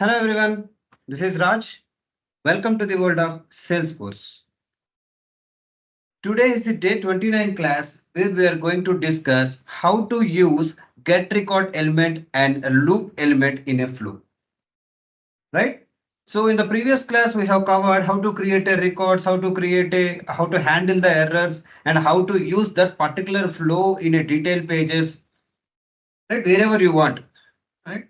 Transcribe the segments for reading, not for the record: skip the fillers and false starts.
Hello everyone, this is Raj. Welcome to the world of Salesforce. Today is the day 29 class where we are going to discuss how to use get record element and a loop element in a flow. Right? So in the previous class we have covered how to create a records, how to handle the errors and how to use that particular flow in a detailed pages, right? Wherever you want, right?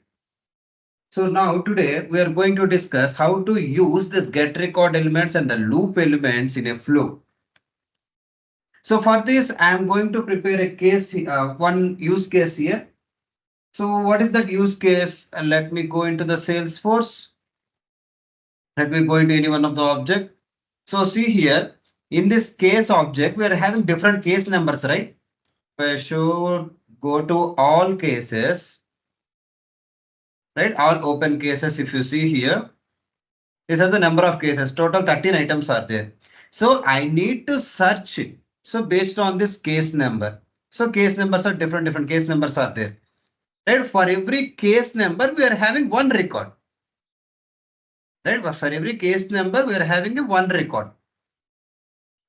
So now today we are going to discuss how to use this get record elements and the loop elements in a flow. So for this, I am going to prepare a case, one use case here. So what is that use case? Let me go into the Salesforce. Let me go into any one of the object. So see here, in this case object, we are having different case numbers, right? We should go to all cases, right? All open cases. If you see here, these are the number of cases. Total 13 items are there. So I need to search it. So based on this case number. So case numbers are different case numbers are there. Right? For every case number, we are having one record. Right? For every case number, we are having a one record.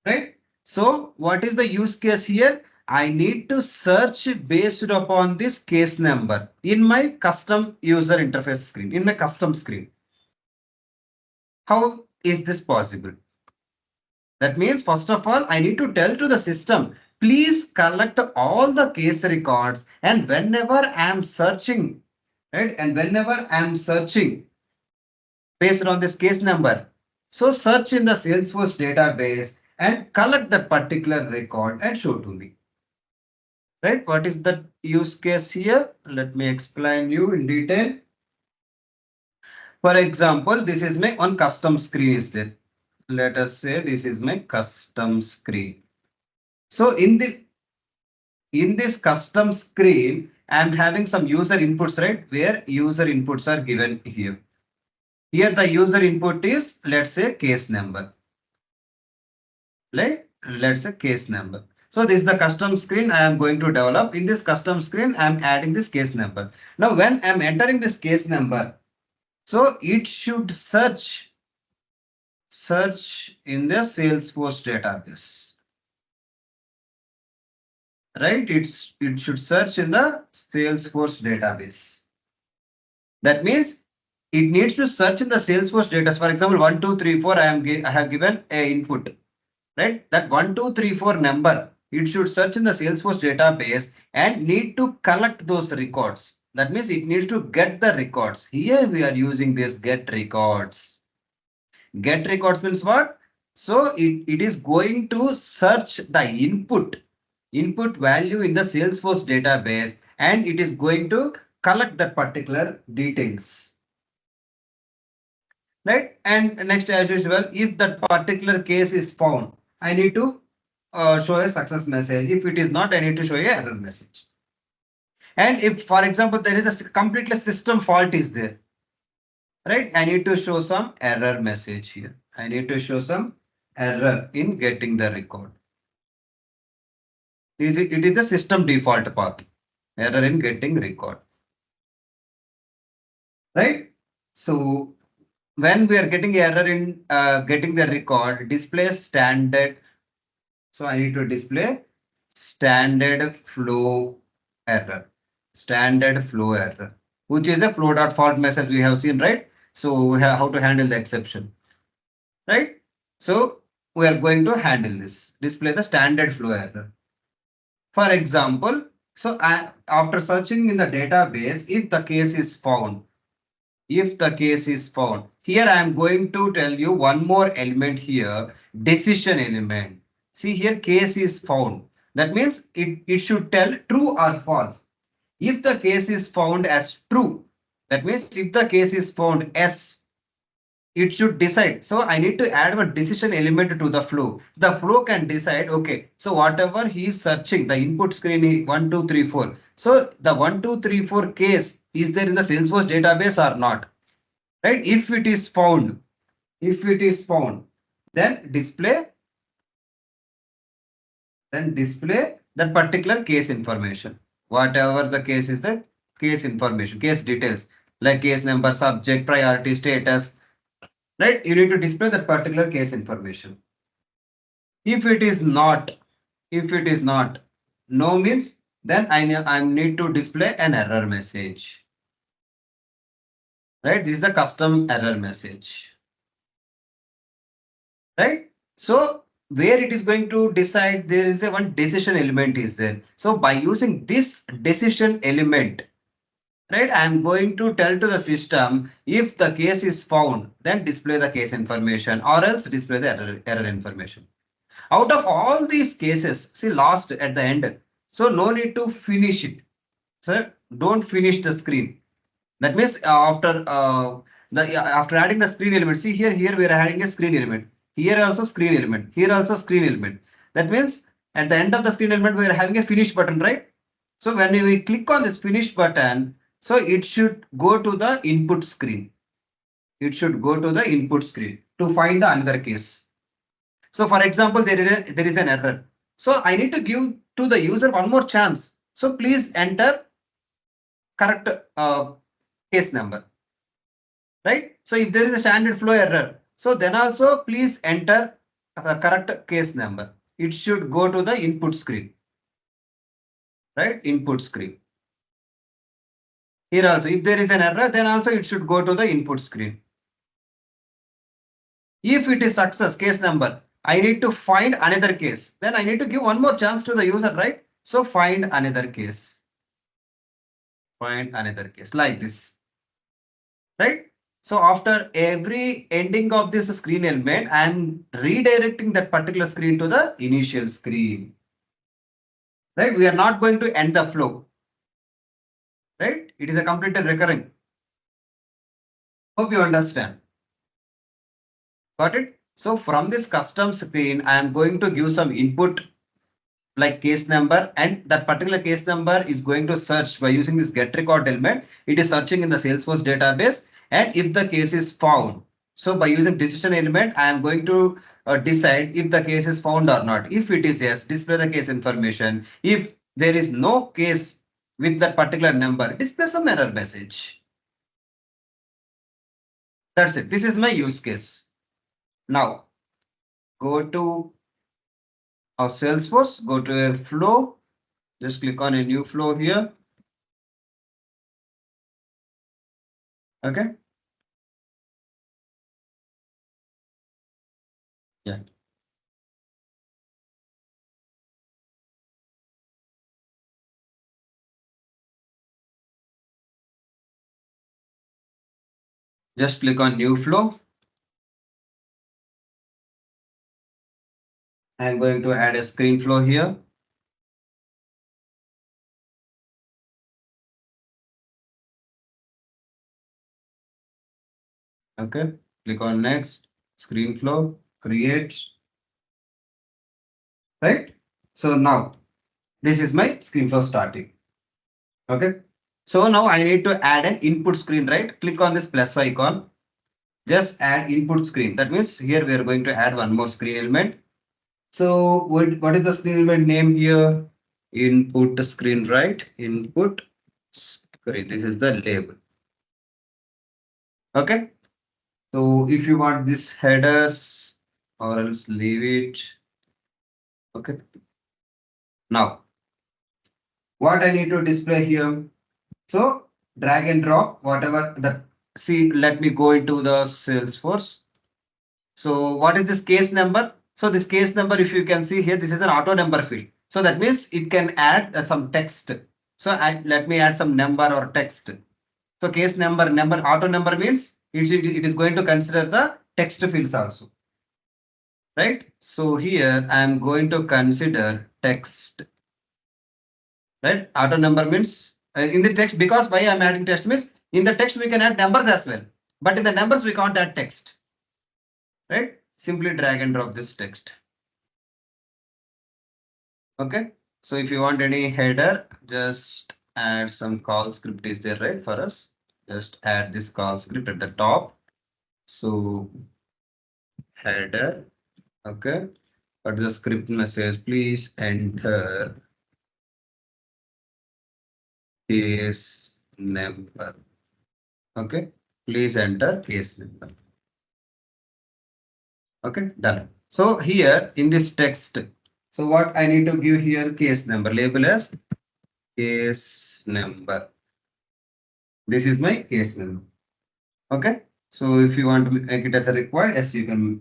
Right? So what is the use case here? I need to search based upon this case number in my custom user interface screen, in my custom screen. How is this possible? That means, first of all, I need to tell to the system, please collect all the case records. And whenever I am searching, right? And whenever I am searching based on this case number, so search in the Salesforce database and collect that particular record and show to me. Right? What is the use case here? Let me explain you in detail. For example, this is my one custom screen is there. Let us say this is my custom screen. So in this custom screen, I'm having some user inputs, right? Where user inputs are given here. Here the user input is, let's say, case number. Like, let's say case number. So this is the custom screen I am going to develop. In this custom screen, I'm adding this case number. Now, when I'm entering this case number, so it should search in the Salesforce database. Right? It should search in the Salesforce database. That means it needs to search in the Salesforce data. For example, 1, 2, 3, 4, I have given a input, right? That 1, 2, 3, 4 number, it should search in the Salesforce database and need to collect those records. That means it needs to get the records. Here we are using this get records. Get records means what? So it is going to search the input value in the Salesforce database and it is going to collect that particular details. Right? And next, as usual, if that particular case is found, I need to show a success message. If it is not, I need to show a error message. And if, for example, there is a completely system fault is there, right? I need to show some error message here. I need to show some error in getting the record. It is the system default path. Error in getting record. Right? So when we are getting error in getting the record, display standard. So I need to display standard flow error. Standard flow error, which is the flow.fault message we have seen, right? So we have how to handle the exception, right? So we are going to handle this, display the standard flow error. For example, so after searching in the database, if the case is found, here I am going to tell you one more element here, decision element. See here, case is found. That means it should tell true or false. If the case is found as true, that means if the case is found as, it should decide. So I need to add one decision element to the flow. The flow can decide, okay, so whatever he is searching, the input screen is 1, 2, 3, 4. So the 1, 2, 3, 4 case is there in the Salesforce database or not? Right? If it is found, then display that particular case information. Whatever the case is, the case information, case details. like case number, subject, priority, status, right? You need to display that particular case information. If it is not, if it is not, no means then I need to display an error message, right? This is the custom error message, right? So where it is going to decide, there is a one decision element is there. So by using this decision element, right, I am going to tell to the system if the case is found, then display the case information or else display the error information. Out of all these cases, see last at the end. So no need to finish it. So don't finish the screen. That means after adding the screen element, see here we are adding a screen element. Here also screen element. Here also screen element. That means at the end of the screen element we are having a finish button, right? So when we click on this finish button, so it should go to the input screen. It should go to the input screen to find the another case. So for example, there is an error. So I need to give to the user one more chance. So please enter correct case number, right? So if there is a standard flow error, so then also please enter the correct case number. It should go to the input screen, right? Input screen. Here also, if there is an error, then also it should go to the input screen. If it is success case number, I need to find another case. Then I need to give one more chance to the user, right? So find another case. Find another case like this, right? So after every ending of this screen element, I am redirecting that particular screen to the initial screen, right? We are not going to end the flow, right? It is a completely recurring. Hope you understand. Got it? So from this custom screen, I am going to give some input like case number, and that particular case number is going to search by using this get record element. It is searching in the Salesforce database, and if the case is found, so by using decision element, I am going to decide if the case is found or not. If it is yes, display the case information. If there is no case with that particular number, display some error message. That's it. This is my use case. Now go to our Salesforce, go to a flow, just click on a new flow here. Okay. Yeah. Just click on new flow. I'm going to add a screen flow here. Okay. Click on next, screen flow, create, right? So now this is my screen flow starting. Okay. So now I need to add an input screen, right? Click on this plus icon. Just add input screen. That means here we are going to add one more screen element. So what is the screen element name here? Input screen, right? Input screen. This is the label. Okay. So if you want this headers or else leave it. Okay. Now what I need to display here. So drag and drop whatever the see. Let me go into the Salesforce. So what is this case number? So this case number, if you can see here, this is an auto number field. So that means it can add some text. So let me add some number or text. So case number auto number means it is going to consider the text fields also, right? So here I am going to consider text, right? Auto number means in the text, because why I'm adding text means in the text we can add numbers as well, but in the numbers we can't add text, right? Simply drag and drop this text. Okay. So if you want any header, just add some call script is there, right? For us, just add this call script at the top. So header. Okay. But the script message, please enter case number. Okay, please enter case number. Okay, done. So here in this text, so what I need to give here case number, label as case number. This is my case number. Okay. So if you want to make it as a required, yes, you can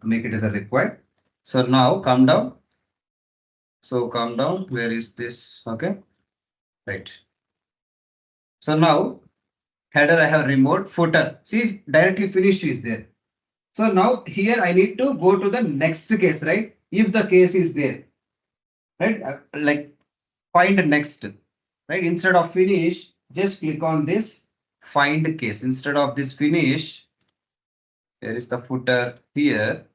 make it as a required. So now come down. So come down. Where is this? Okay. Right. So now header I have removed, footer. See, directly finish is there. So now here I need to go to the next case, right? If the case is there, right? Like find next, right? Instead of finish, just click on this find case. Instead of this finish, here is the footer here.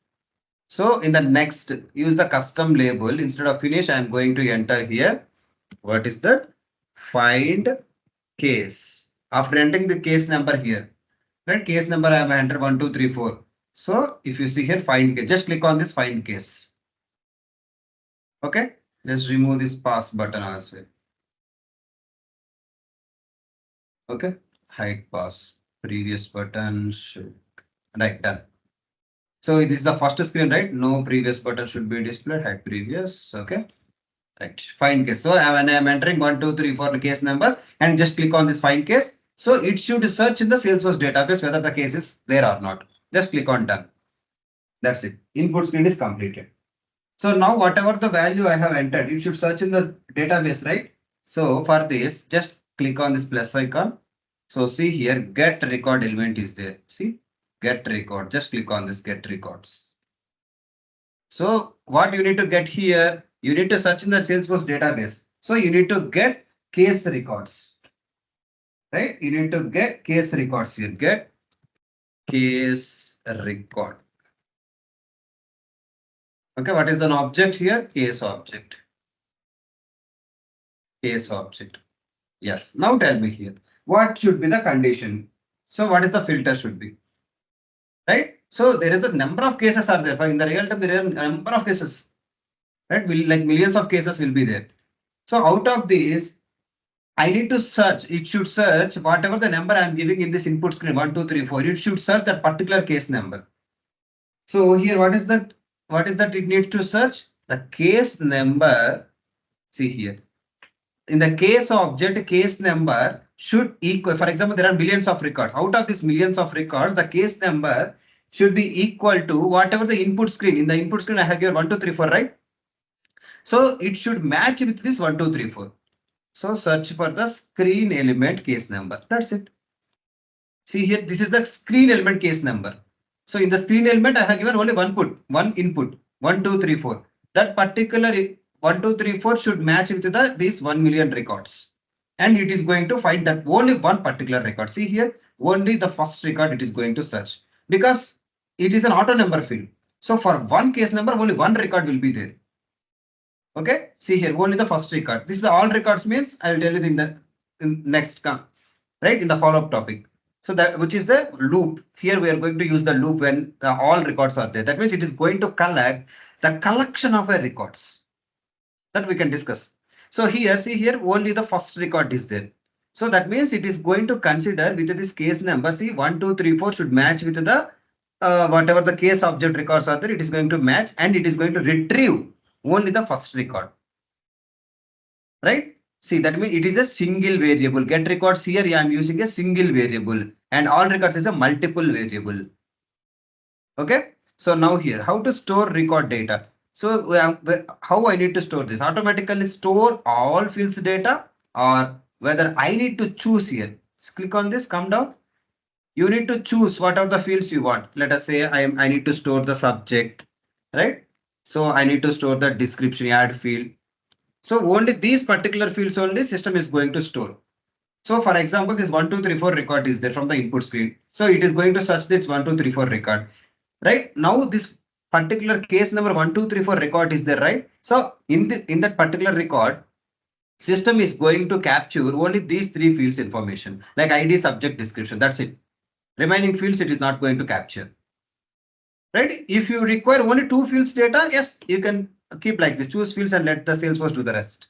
So in the next, use the custom label. Instead of finish, I am going to enter here. What is that? Find case. After entering the case number here, right? Case number I have entered 1, 2, 3, 4. So if you see here, find case, just click on this find case. Okay. Just remove this pass button as well. Okay. Hide pass. Previous button should. Right. Done. So this is the first screen, right? No previous button should be displayed. Hide previous. Okay. Right, find case. So when I am entering 1, 2, 3, 4 case number and just click on this find case. So it should search in the Salesforce database whether the case is there or not. Just click on done. That's it. Input screen is completed. So now whatever the value I have entered, it should search in the database, right? So for this, just click on this plus icon. So see here, get record element is there. See, get record. Just click on this get records. So what you need to get here, you need to search in the Salesforce database. So you need to get case records, right? You need to get case records here. Get case record. Okay, what is an object here? Case object. Case object. Yes. Now tell me here, what should be the condition? So what is the filter should be? Right? So there is a number of cases are there. For in the real time, there are a number of cases. Right? Like millions of cases will be there. So out of these, I need to search. It should search whatever the number I am giving in this input screen 1, 2, 3, 4. It should search that particular case number. So here, what is that? What is that it needs to search? The case number. See here. In the case object, case number should equal. For example, there are millions of records. Out of these millions of records, the case number should be equal to whatever the input screen. In the input screen, I have here 1, 2, 3, 4, right? So it should match with this 1, 2, 3, 4. So search for the screen element case number. That's it. See here, this is the screen element case number. So in the screen element, I have given only one input, 1, 2, 3, 4. That particular 1, 2, 3, 4 should match with these 1 million records. And it is going to find that only one particular record. See here, only the first record it is going to search because it is an auto number field. So for one case number, only one record will be there. Okay, see here, only the first record. This is all records means I will tell you in next right in the follow-up topic. So that which is the loop. Here we are going to use the loop when all records are there. That means it is going to collect the collection of records that we can discuss. So here, see here, only the first record is there. So that means it is going to consider with this case number. See 1, 2, 3, 4 should match with the whatever the case object records are there. It is going to match and it is going to retrieve only the first record. Right? See, that means it is a single variable. Get records here, I am using a single variable and all records is a multiple variable. Okay. So now here, how to store record data. So how I need to store this? Automatically store all fields data or whether I need to choose here. So click on this, come down. You need to choose what are the fields you want. Let us say I need to store the subject, right? So I need to store the description, add field. So only these particular fields only system is going to store. So for example, this 1, 2, 3, 4 record is there from the input screen. So it is going to search this 1, 2, 3, 4 record. Right now, this particular case number 1, 2, 3, 4 record is there, right? So in that particular record, system is going to capture only these three fields information like ID, subject, description. That's it. Remaining fields it is not going to capture. Right? If you require only two fields data, yes, you can keep like this, choose fields and let the Salesforce do the rest.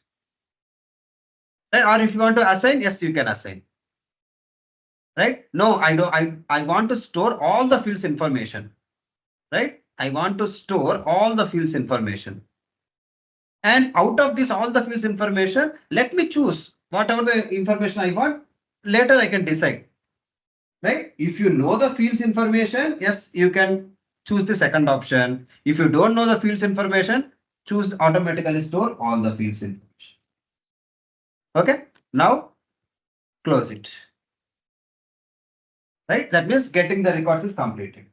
Right? Or if you want to assign, yes, you can assign. right? No, I don't. I want to store all the fields information, right? I want to store all the fields information. And out of this, all the fields information, let me choose whatever the information I want. Later, I can decide, right? If you know the fields information, yes, you can choose the second option. If you don't know the fields information, choose automatically store all the fields information. Okay. Now close it, right? That means getting the records is completed.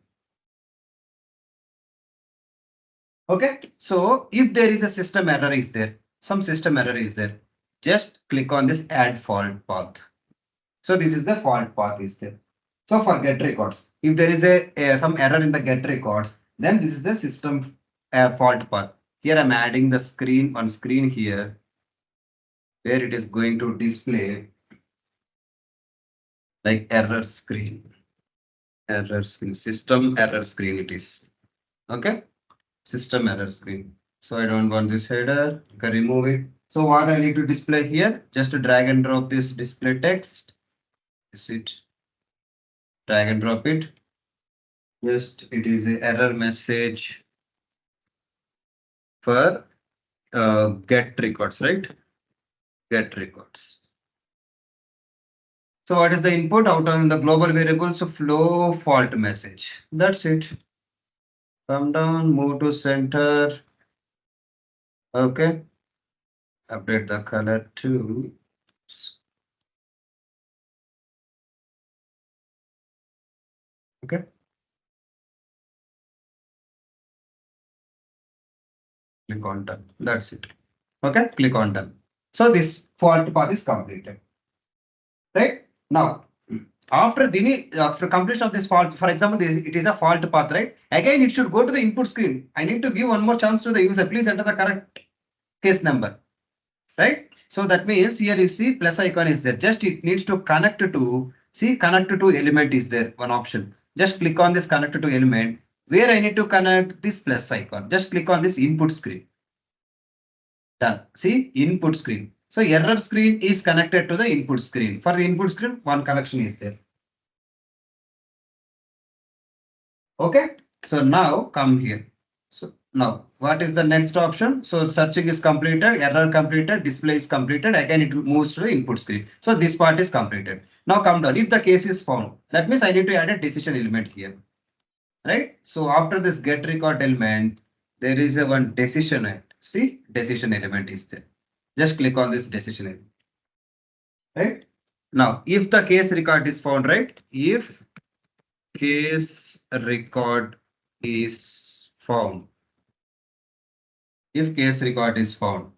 Okay. So if there is a system error is there, some system error is there, just click on this add fault path. So this is the fault path is there. So for get records, if there is a some error in the get records, then this is the system fault path. Here I'm adding the screen on screen here, where it is going to display like error screen, system error screen it is. Okay, system error screen. So I don't want this header. Okay, remove it. So what I need to display here, just to drag and drop this display text. Is it? Drag and drop it. Just it is a error message for get records, right? Get records. So what is the input out on the global variables of flow fault message? That's it. Come down, move to center. Okay. Update the color to. Okay. Click on done. That's it. Okay. Click on done. So this fault path is completed. Right now, after completion of this fault, for example, it is a fault path, right? Again, it should go to the input screen. I need to give one more chance to the user. Please enter the correct case number, right? So that means here you see plus icon is there. Just it needs to connect to, see, connect to element is there, one option. Just click on this connect to element. Where I need to connect this plus icon. Just click on this input screen. Done. See, input screen. So error screen is connected to the input screen. For the input screen, one connection is there. Okay. So now come here. So now what is the next option? So searching is completed, error completed, display is completed. Again, it moves to the input screen. So this part is completed. Now come down. If the case is found, that means I need to add a decision element here. Right. So after this get record element, there is a one decision element. See, decision element is there. Just click on this decision element. Right. Now, if the case record is found, right? If case record is found, if case record is found,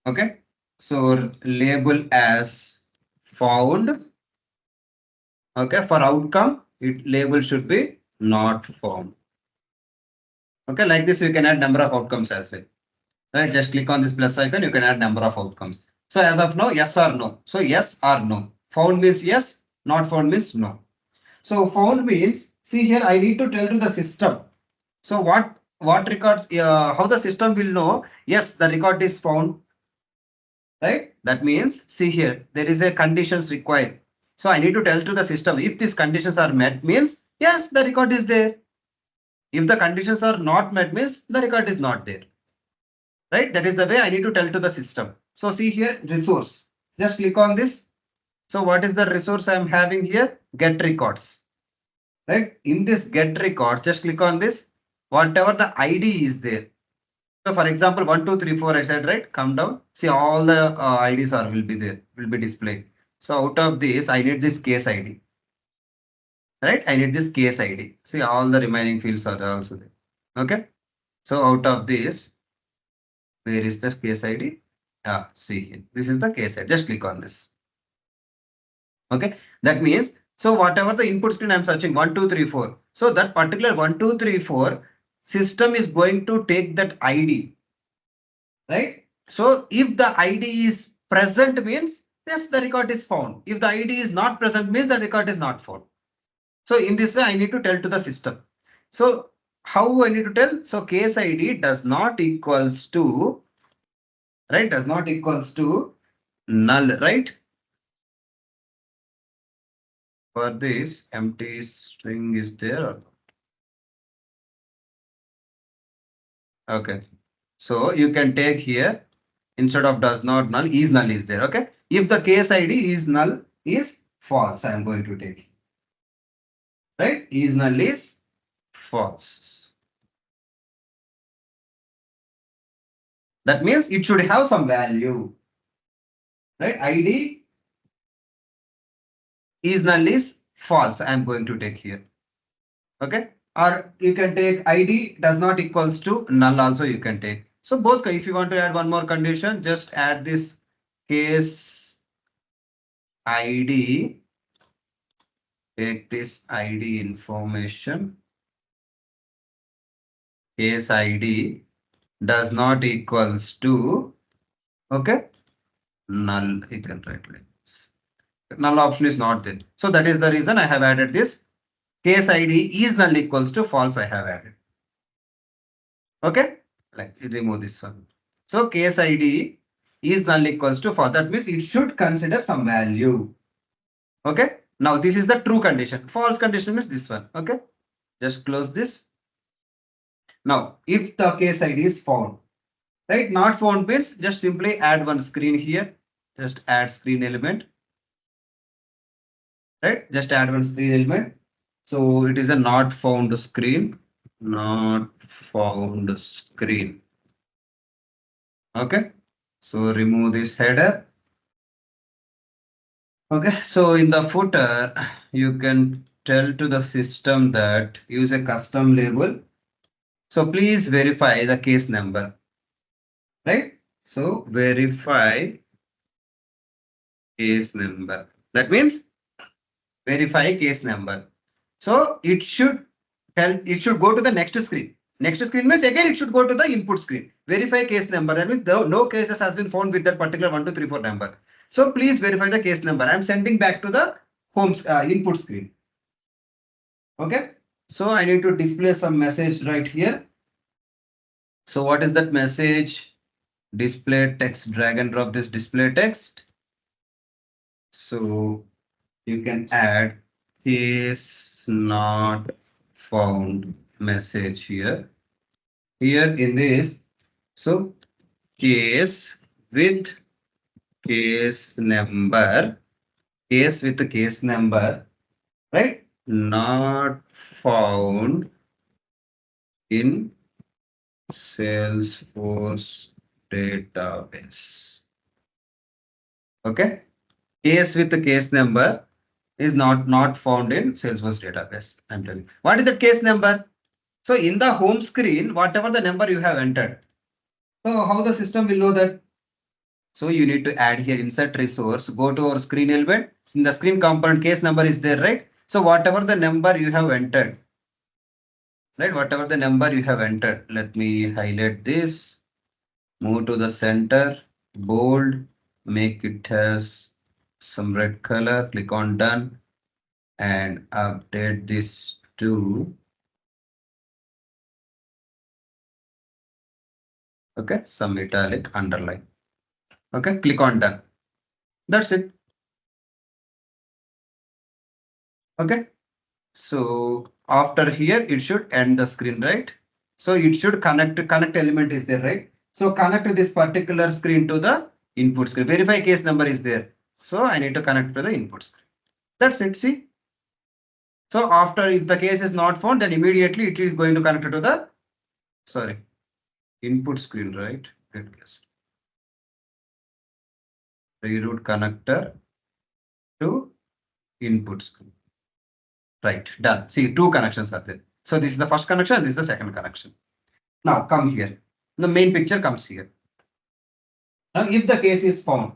okay, so label as found. Okay, for outcome it label should be not found. Okay, like this you can add number of outcomes as well, right? Just click on this plus icon, you can add number of outcomes. So as of now, yes or no. So yes or no. Found means yes, not found means no. So found means, see here I need to tell to the system. So what records, how the system will know, yes, the record is found, right? That means, see here, there is a conditions required. So I need to tell to the system, if these conditions are met means, yes, the record is there. If the conditions are not met means the record is not there, right? That is the way I need to tell to the system. So see here, resource, just click on this. So what is the resource I am having here? Get records, right? In this get records, just click on this, whatever the ID is there. So for example, 1, 2, 3, 4, I said, right? Come down. See all the IDs are will be there, will be displayed. So out of this, I need this case ID, right? I need this case ID. See all the remaining fields are also there. Okay. So out of this, where is the case ID? Ah, see here. This is the case ID. Just click on this. Okay. That means, so whatever the input screen I'm searching, 1, 2, 3, 4. So that particular 1, 2, 3, 4 system is going to take that ID, right? So if the ID is present means yes, the record is found. If the ID is not present means the record is not found. So in this way, I need to tell to the system. So how I need to tell? So case ID does not equals to, right? Does not equals to null, right? For this empty string is there. Okay. So you can take here instead of does not null is there. Okay. If the case ID is null is false, I am going to take. Right? Is null is false. That means it should have some value. Right? ID is null is false. I am going to take here. Okay. Or you can take ID does not equals to null also you can take. So both, if you want to add one more condition, just add this case ID. Take this ID information. Case ID does not equals to, okay, null. You can write like this. Null option is not there. So that is the reason I have added this. Case ID is null equals to false. I have added. Okay, like remove this one. So case ID is null equals to false. That means it should consider some value. Okay. Now this is the true condition. False condition means this one. Okay. Just close this. Now if the case ID is found, right? Not found means just simply add one screen here. Just add screen element. Right? Just add one screen element. So it is a not found screen. Not found screen. Okay. So remove this header. Okay. So in the footer, you can tell to the system that use a custom label. So please verify the case number. Right? So verify case number. That means verify case number. So it should tell, it should go to the next screen. Next screen means again it should go to the input screen. Verify case number. That means no cases has been found with that particular 1, 2, 3, 4 number. So please verify the case number. I am sending back to the home input screen. Okay. So I need to display some message right here. So what is that message? Display text. Drag and drop this display text. So you can add case not found message here. Here in this, so case with case number, case with case number, right? Not found in Salesforce database. Okay. Case with the case number is not found in Salesforce database. I'm telling you. What is the case number? So in the home screen, whatever the number you have entered. So how the system will know that? So you need to add here insert resource, go to our screen element. In the screen component case number is there, right? So whatever the number you have entered, right? Whatever the number you have entered, let me highlight this, move to the center, bold, make it as some red color, click on done and update this to, okay, some italic underline. Okay, click on done. That's it. Okay. So after here, it should end the screen, right? So it should connect element is there, right? So connect this particular screen to the input screen. Verify case number is there. So I need to connect to the input screen. That's it. See. So after if the case is not found, then immediately it is going to connect to the, sorry, input screen, right? Good guess. Reroute connector to input screen. Right, done. See, two connections are there. So this is the first connection, this is the second connection. Now come here. The main picture comes here. Now if the case is found,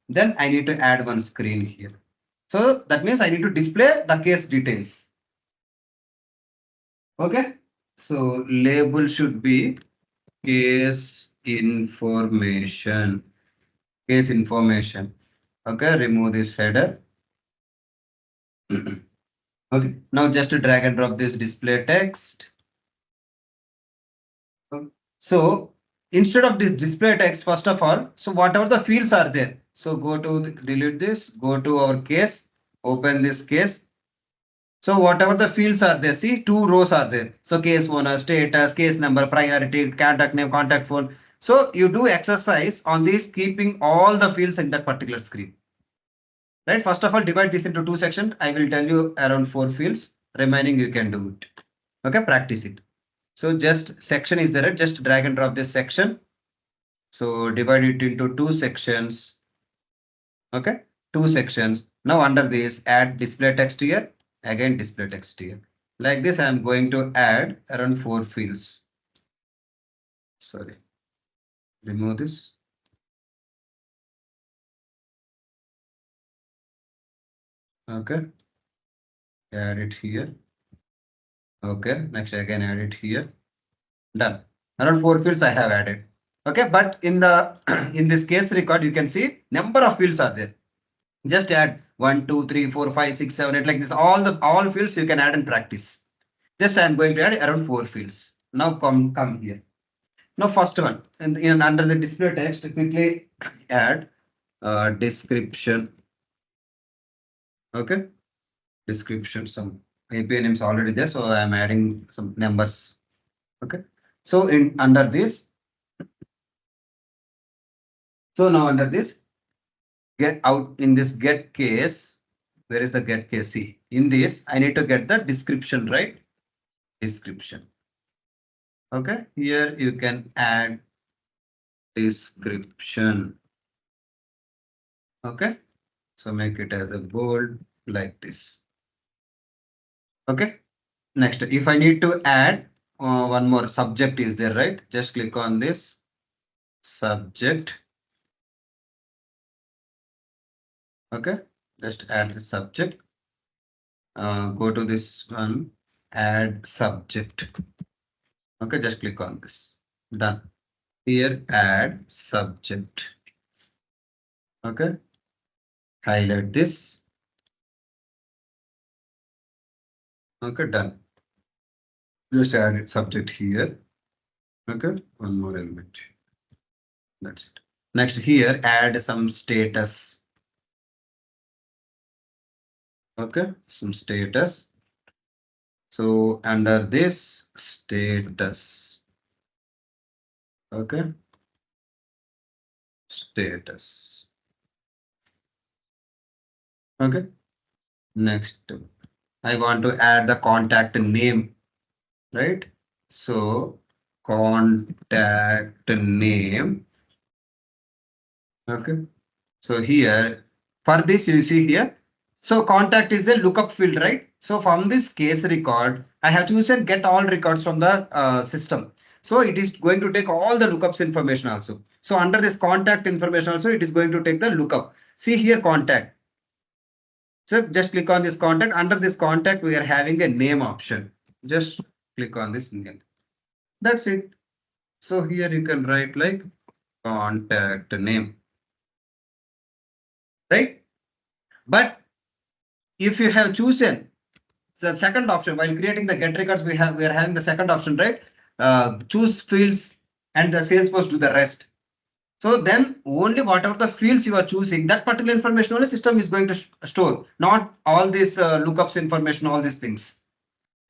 then I need to add one screen here. So that means I need to display the case details. Okay. So label should be case information. Case information. Okay, remove this header. Okay, now just to drag and drop this display text. So instead of this display text, first of all, so whatever the fields are there, so go to delete this, go to our case, Open this case. So whatever the fields are there, see 2 rows are there. So case owner, status, case number, priority, contact name, contact phone. So you do exercise on this, keeping all the fields in that particular screen. Right. First of all, divide this into 2 sections. I will tell you around 4 fields. Remaining you can do it. Okay, practice it. So just section is there. Just drag and drop this section. So divide it into 2 sections. Okay, 2 sections. Now under this, add display text here. Again, display text here. Like this, I am going to add around 4 fields. Sorry, remove this. Okay, add it here. Okay, next again add it here. Done. Around 4 fields I have added. Okay, but in the in this case record, you can see number of fields are there. Just add 1, 2, 3, 4, 5, 6, 7, 8 like this. All fields you can add and practice. Just I am going to add around 4 fields. Now come here. Now first one in under the display text, quickly add description. Okay, description. Some API names already there, so I am adding some numbers. Okay, so in under this, so now under this get out in this get case. Where is the get case? See, in this I need to get the description, right? Description. Okay, here you can add description. Okay, so make it as a bold like this. Okay, next if I need to add one more subject is there, right? Just click on this subject. Okay, just add the subject. Go to this one, add subject. Okay, just click on this. Done. Here add subject. Okay, highlight this. Okay, done. Just add it subject here. Okay, one more element. That's it. Next here add some status. Okay, some status. So under this status. Okay, status. Okay, next I want to add the contact name, right? So contact name. Okay, so here for this you see here. So contact is a lookup field, right? So from this case record, I have chosen get all records from the system. So it is going to take all the lookups information also. So under this contact information also, it is going to take the lookup. See here contact. So just click on this contact. Under this contact, we are having a name option. Just click on this name. That's it. So here you can write like contact name, right? But if you have chosen the second option while creating the get records, we are having the second option, right? Choose fields and the Salesforce do the rest. So then only whatever the fields you are choosing, that particular information only system is going to store, not all this lookups information, all these things.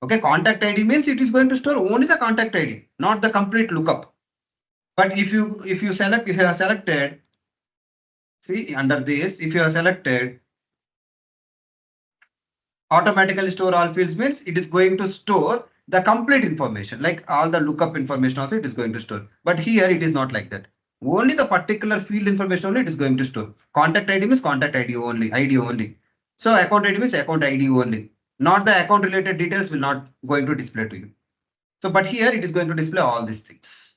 Okay, contact ID means it is going to store only the contact ID, not the complete lookup. But if you select, if you have selected, see under this, if you have selected automatically store all fields means it is going to store the complete information, like all the lookup information also it is going to store. But here it is not like that. Only the particular field information only it is going to store. Contact ID means contact ID only. So account ID means account ID only. Not the account related details will not going to display to you. So but here it is going to display all these things.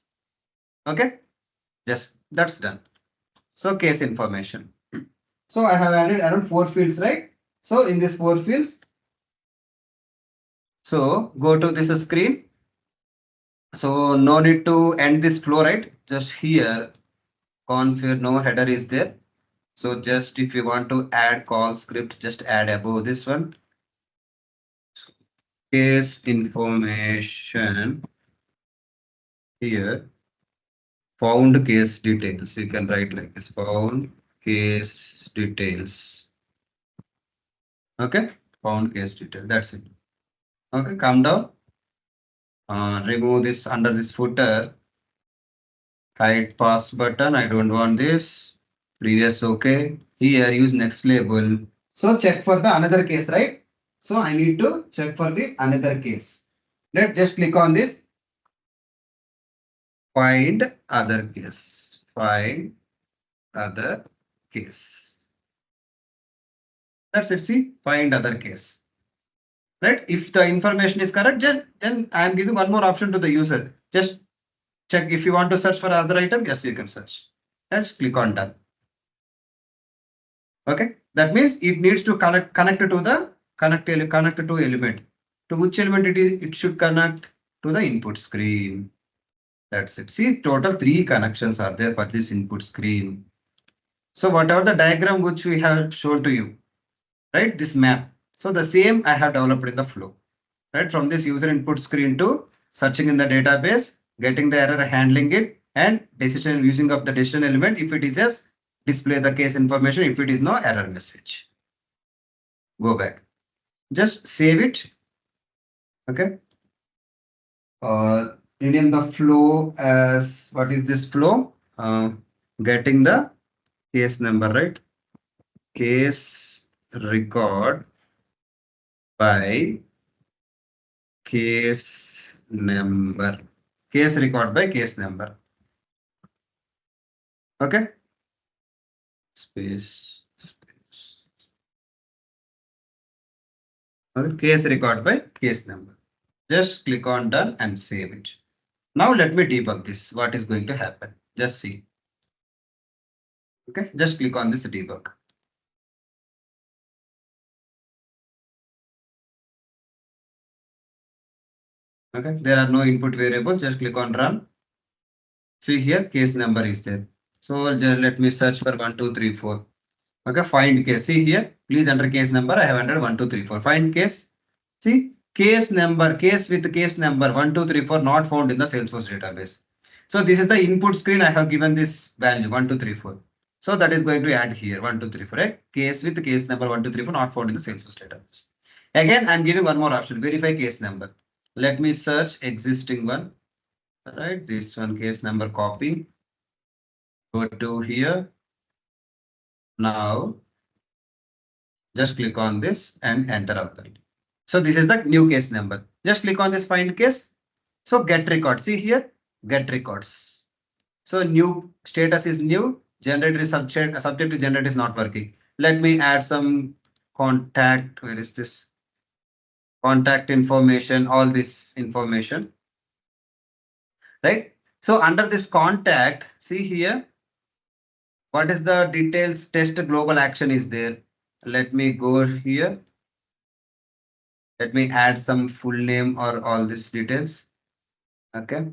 Okay, just that's done. So case information. So I have added around 4 fields, right? So in these 4 fields, so go to this screen. So no need to end this flow, right? Just here, configure no header is there. So just if you want to add call script, just add above this one. Case information here. Found case details. You can write like this. Found case details. Okay, found case detail. That's it. Okay, come down. Remove this under this footer. Hide pass button. I don't want this. Previous okay. Here use next label. So check for the another case, right? So I need to check for the another case. Let's just click on this. Find other case. Find other case. That's it. See, find other case. Right? If the information is correct, then I am giving one more option to the user. Just check if you want to search for other item. Yes, you can search. Just click on done. Okay. That means it needs to connect to the connect to element. To which element it is? It should connect to the input screen. That's it. See, total 3 connections are there for this input screen. So whatever the diagram which we have shown to you, right? This map. So the same I have developed in the flow, right? From this user input screen to searching in the database, getting the error, handling it, and decision using of the decision element. If it is yes, display the case information. If it is no, error message. Go back. Just save it. Okay. Rename the flow as what is this flow? Getting the case number, right? Case record by case number. Case record by case number. Okay. Space. Okay. Case record by case number. Just click on done and save it. Now let me debug this. What is going to happen? Just see. Okay. Just click on this debug. Okay. There are no input variables. Just click on run. See here, case number is there. So just let me search for 1, 2, 3, 4. Okay, find case. See here, please enter case number. I have entered 1, 2, 3, 4. Find case. See, case number, case with case number 1, 2, 3, 4 not found in the Salesforce database. So this is the input screen. I have given this value 1, 2, 3, 4. So that is going to add here 1, 2, 3, 4. Right? Case with case number 1, 2, 3, 4 not found in the Salesforce database. Again, I'm giving one more option. Verify case number. Let me search existing one. Right, this one case number copy. Go to here. Now just click on this and enter output. So this is the new case number. Just click on this find case. So get record. See here, get records. So new status is new. Generator is subject to generator is not working. Let me add some contact. Where is this? Contact information, all this information. Right. So under this contact, see here, what is the details test global action is there. Let me go here. Let me add some full name or all these details. Okay.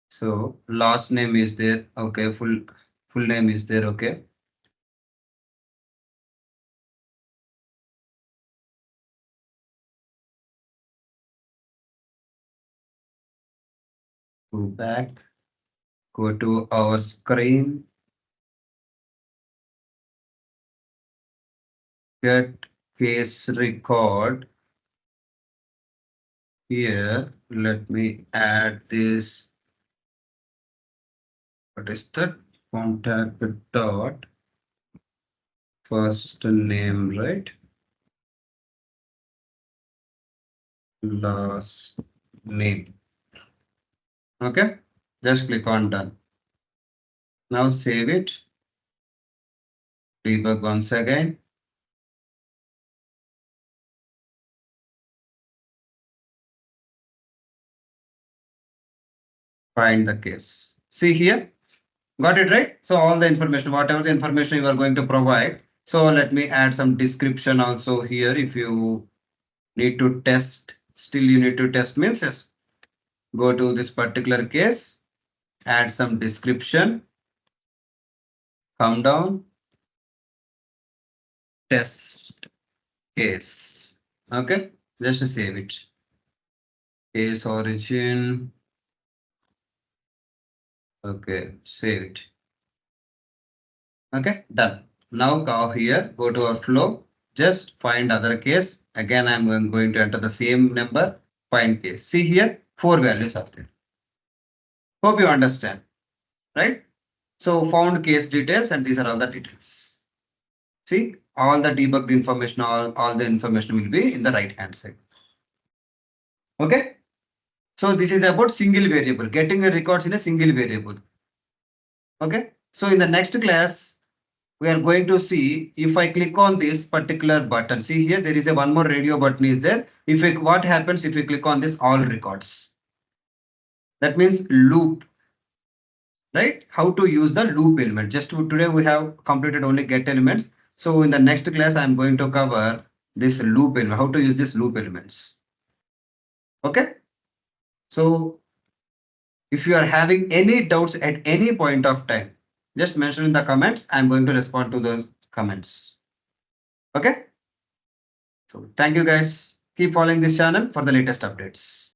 So last name is there. Okay. Full name is there. Okay. Go back. Go to our screen. Get case record. Here, let me add this. What is that? Contact dot first name, right? Last name. Okay. Just click on done. Now save it. Debug once again. Find the case. See here. Got it right? So all the information, whatever the information you are going to provide. So let me add some description also here. If you need to test, still you need to test means yes. Go to this particular case, add some description, come down, test case. Okay, just save it. Case origin. Okay, save it. Okay, done. Now go here, go to our flow, just find other case. Again, I'm going to enter the same number, find case. See here, 4 values are there. Hope you understand, right? So found case details and these are all the details. See, all the debugged information, all the information will be in the right hand side. Okay. So this is about single variable, getting the records in a single variable. Okay. So in the next class, we are going to see if I click on this particular button. See here, there is a one more radio button is there. What happens if you click on this all records? That means loop, right? How to use the loop element. Today we have completed only get elements. So in the next class, I'm going to cover this loop element, how to use this loop elements. Okay. So if you are having any doubts at any point of time, just mention in the comments. I'm going to respond to the comments. Okay. So thank you guys. Keep following this channel for the latest updates.